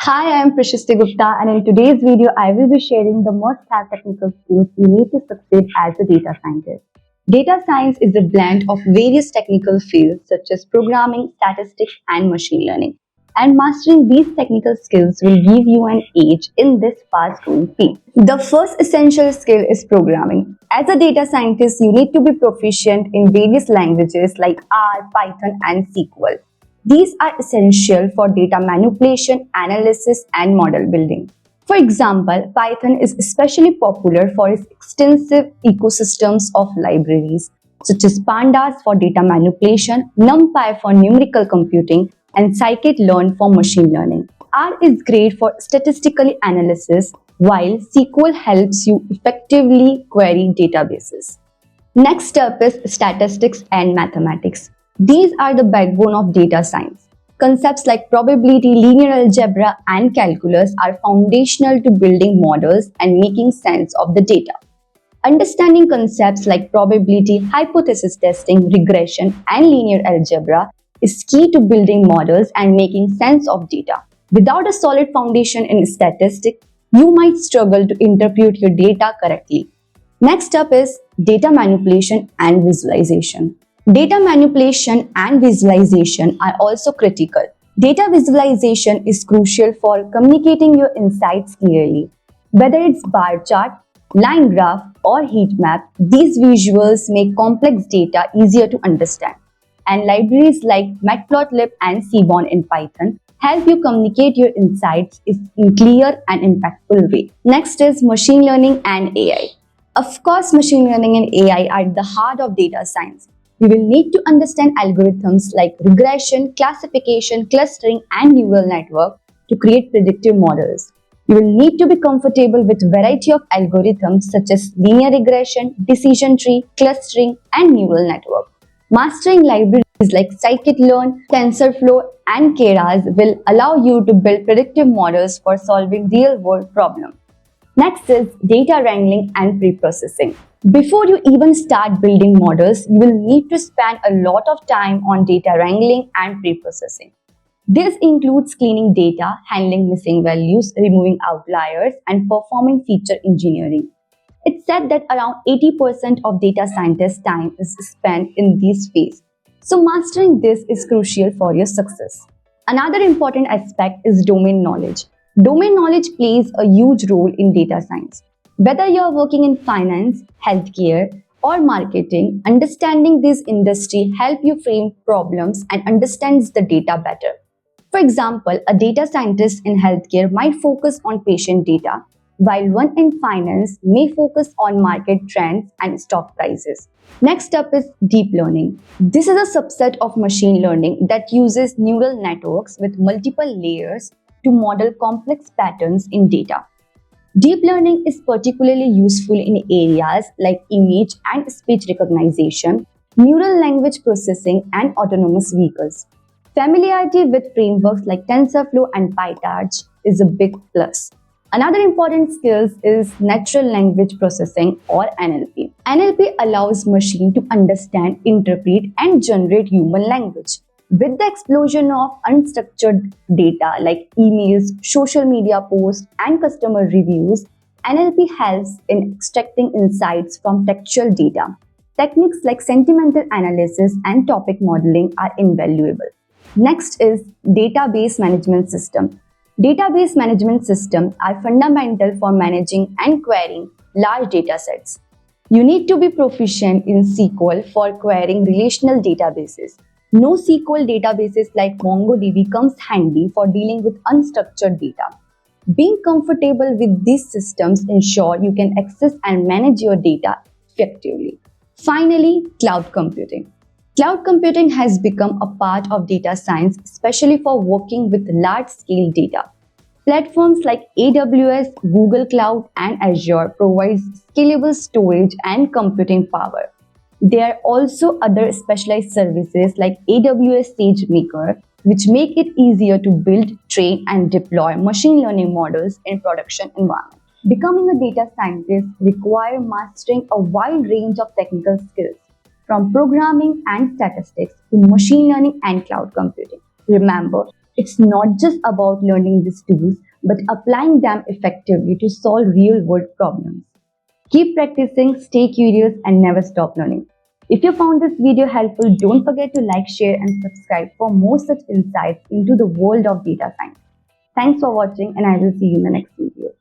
Hi, I am Prashasti Gupta, and in today's video, I will be sharing the must-have technical skills you need to succeed as a data scientist. Data science is a blend of various technical fields such as programming, statistics, and machine learning. And mastering these technical skills will give you an edge in this fast-growing field. The first essential skill is programming. As a data scientist, you need to be proficient in various languages like R, Python, and SQL. These are essential for data manipulation, analysis, and model building. For example, Python is especially popular for its extensive ecosystems of libraries, such as Pandas for data manipulation, NumPy for numerical computing, and scikit-learn for machine learning. R is great for statistical analysis, while SQL helps you effectively query databases. Next up is statistics and mathematics. These are the backbone of data science. Concepts like probability, linear algebra, and calculus are foundational to building models and making sense of the data. Understanding concepts like probability, hypothesis testing, regression, and linear algebra is key to building models and making sense of data. Without a solid foundation in statistics, you might struggle to interpret your data correctly. Next up is data manipulation and visualization. Data manipulation and visualization are also critical. Data visualization is crucial for communicating your insights clearly. Whether it's bar chart, line graph, or heat map, these visuals make complex data easier to understand. And libraries like matplotlib and seaborn in Python help you communicate your insights in clear and impactful way. Next is machine learning and AI. Of course, machine learning and AI are at the heart of data science. We will need to understand algorithms like regression, classification, clustering, and neural network to create predictive models. You will need to be comfortable with a variety of algorithms such as linear regression, decision tree, clustering, and neural network. Mastering libraries like scikit-learn, TensorFlow, and Keras will allow you to build predictive models for solving real-world problems. Next is data wrangling and pre-processing. Before you even start building models, you will need to spend a lot of time on data wrangling and pre-processing. This includes cleaning data, handling missing values, removing outliers, and performing feature engineering. It's said that around 80% of data scientists' time is spent in this phase. So mastering this is crucial for your success. Another important aspect is domain knowledge. Domain knowledge plays a huge role in data science. Whether you're working in finance, healthcare, or marketing, understanding this industry helps you frame problems and understands the data better. For example, a data scientist in healthcare might focus on patient data, while one in finance may focus on market trends and stock prices. Next up is deep learning. This is a subset of machine learning that uses neural networks with multiple layers to model complex patterns in data. Deep learning is particularly useful in areas like image and speech recognition, neural language processing, and autonomous vehicles. Familiarity with frameworks like TensorFlow and PyTorch is a big plus. Another important skill is natural language processing or NLP. NLP allows machine to understand, interpret, and generate human language. With the explosion of unstructured data like emails, social media posts, and customer reviews, NLP helps in extracting insights from textual data. Techniques like sentimental analysis and topic modeling are invaluable. Next is database management system. Database management systems are fundamental for managing and querying large data sets. You need to be proficient in SQL for querying relational databases. NoSQL databases like MongoDB comes handy for dealing with unstructured data. Being comfortable with these systems ensure you can access and manage your data effectively. Finally, cloud computing. Cloud computing has become a part of data science, especially for working with large-scale data. Platforms like AWS, Google Cloud, and Azure provide scalable storage and computing power. There are also other specialized services like AWS SageMaker, which make it easier to build, train, and deploy machine learning models in production environments. Becoming a data scientist requires mastering a wide range of technical skills, from programming and statistics to machine learning and cloud computing. Remember, It's not just about learning these tools, but applying them effectively to solve real-world problems. Keep practicing, stay curious, and never stop learning. If you found this video helpful, don't forget to like, share, and subscribe for more such insights into the world of data science. Thanks for watching, and I will see you in the next video.